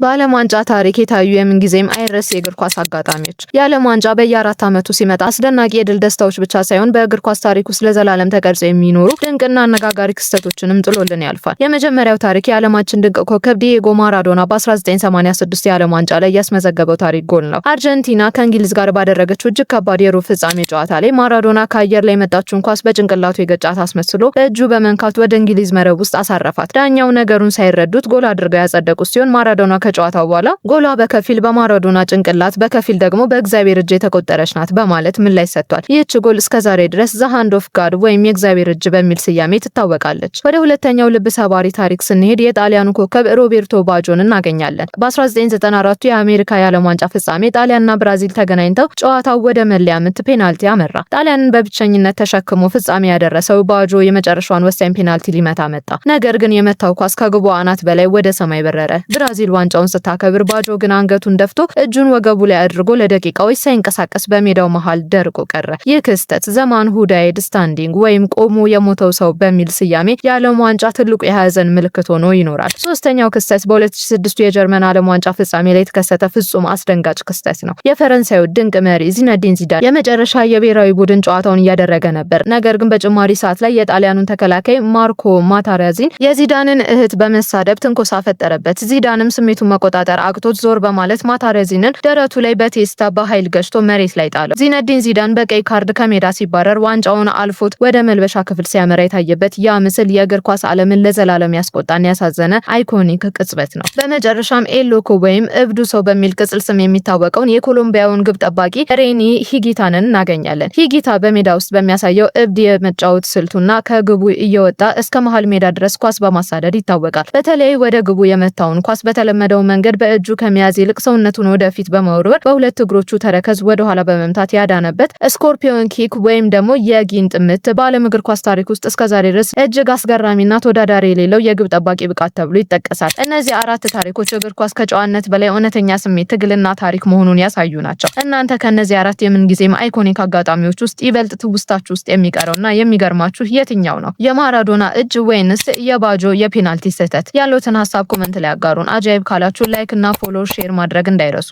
በዓለም ዋንጫ ታሪክ የታዩ የምንጊዜም አይረሴ የእግር ኳስ አጋጣሚዎች። የዓለም ዋንጫ በየ4 ዓመቱ ሲመጣ አስደናቂ የድል ደስታዎች ብቻ ሳይሆን በእግር ኳስ ታሪክ ውስጥ ለዘላለም ተቀርጸው የሚኖሩ ድንቅና አነጋጋሪ ክስተቶችንም ጥሎልን ያልፋል። የመጀመሪያው ታሪክ የዓለማችን ድንቅ ኮከብ ዲዬጎ ማራዶና በ1986 የዓለም ዋንጫ ላይ ያስመዘገበው ታሪክ ጎል ነው። አርጀንቲና ከእንግሊዝ ጋር ባደረገችው እጅግ ከባድ የሩብ ፍጻሜ ጨዋታ ላይ ማራዶና ከአየር ላይ የመጣችውን ኳስ በጭንቅላቱ የገጫት አስመስሎ በእጁ በመንካት ወደ እንግሊዝ መረብ ውስጥ አሳረፋት። ዳኛው ነገሩን ሳይረዱት ጎል አድርገው ያጸደቁት ሲሆን ማራዶና ከጨዋታው በኋላ ጎሏ በከፊል በማራዶና ጭንቅላት በከፊል ደግሞ በእግዚአብሔር እጅ የተቆጠረች ናት በማለት ምላሽ ሰጥቷል። ይህች ጎል እስከዛሬ ድረስ ዘ ሃንድ ኦፍ ጋድ ወይም የእግዚአብሔር እጅ በሚል ስያሜ ትታወቃለች። ወደ ሁለተኛው ልብ ሰባሪ ታሪክ ስንሄድ የጣሊያኑ ኮከብ ሮቤርቶ ባጆን እናገኛለን። በ1994 የአሜሪካ የዓለም ዋንጫ ፍጻሜ ጣሊያንና ብራዚል ተገናኝተው ጨዋታው ወደ መለያ ምት ፔናልቲ አመራ። ጣሊያንን በብቸኝነት ተሸክሞ ፍጻሜ ያደረሰው ባጆ የመጨረሻውን ወሳኝ ፔናልቲ ሊመታ መጣ። ነገር ግን የመታው ኳስ ከግቡ አናት በላይ ወደ ሰማይ በረረ። ብራዚል ዋንጫውን ስታከብር ባጆ ግን አንገቱን ደፍቶ እጁን ወገቡ ላይ አድርጎ ለደቂቃዎች ሳይንቀሳቀስ በሜዳው መሃል ደርቆ ቀረ። ይህ ክስተት ዘማን ሁ ዳይድ ስታንዲንግ ወይም ቆሞ የሞተው ሰው በሚል ስያሜ የዓለም ዋንጫ ትልቁ የሀዘን ምልክት ሆኖ ይኖራል። ሶስተኛው ክስተት በ2006 የጀርመን ዓለም ዋንጫ ፍጻሜ ላይ የተከሰተ ፍጹም አስደንጋጭ ክስተት ነው። የፈረንሳዩ ድንቅ መሪ ዚነዲን ዚዳን የመጨረሻ የብሔራዊ ቡድን ጨዋታውን እያደረገ ነበር። ነገር ግን በጭማሪ ሰዓት ላይ የጣሊያኑን ተከላካይ ማርኮ ማታራዚን የዚዳንን እህት በመሳደብ ትንኮሳ ፈጠረበት። ዚዳንም ስሜቱን መቆጣጠር አቅቶት ዞር በማለት ማታራዚንን ደረቱ ላይ በቴስታ በኃይል ገጭቶ መሬት ላይ ጣለው። ዚነዲን ዚዳን በቀይ ካርድ ከሜዳ ሲባረር ዋንጫውን አልፎት ወደ መልበሻ ክፍል ሲያመራ የታየበት ያ ምስል የእግር ኳስ ዓለምን ለዘላለም ያስቆጣና ያሳዘነ አይኮኒክ ቅጽበት ነው። በመጨረሻም ኤሎኮ ወይም እብዱ ሰው በሚል ቅጽል ስም የሚታወቀውን የኮሎምቢያውን ግብ ጠባቂ ሬኒ ሂጊታንን እናገኛለን። ሂጊታ በሜዳ ውስጥ በሚያሳየው እብድ የመጫወት ስልቱና ከግቡ እየወጣ እስከ መሃል ሜዳ ድረስ ኳስ በማሳደድ ይታወቃል። በተለይ ወደ ግቡ የመታውን ኳስ በተለመደው መንገድ በእጁ ከመያዝ ይልቅ ሰውነቱን ወደፊት በመወርወር በሁለት እግሮቹ ተረከዝ ወደ ኋላ በመምታት ያዳነበት ስኮርፒዮን ኪክ ወይም ደግሞ የጊንጥ ምት በዓለም እግር ኳስ ታሪክ ውስጥ እስከዛሬ ድረስ እጅግ አስገራሚና ተወዳዳሪ የሌለው የግብ ጠባቂ ብቃት ተብሎ ይጠቀሳል። እነዚህ አራት ታሪኮች እግር ኳስ ከጨዋነት በላይ እውነተኛ ስሜት፣ ትግልና ታሪክ መሆኑን ያሳዩ ናቸው። እናንተ ከነዚህ አራት የምንጊዜም አይኮኒክ አጋጣሚዎች ውስጥ ይበልጥ ትውስታችሁ ውስጥ የሚቀረውና የሚገርማችሁ የትኛው ነው? የማራዶና እጅ ወይንስ የባጆ የፔናልቲ ስህተት? ያሉትን ሀሳብ ኮመንት ላይ አጋሩን። አጃይብ ካላችሁ ላይክ እና ፎሎ ሼር ማድረግ እንዳይረሱ።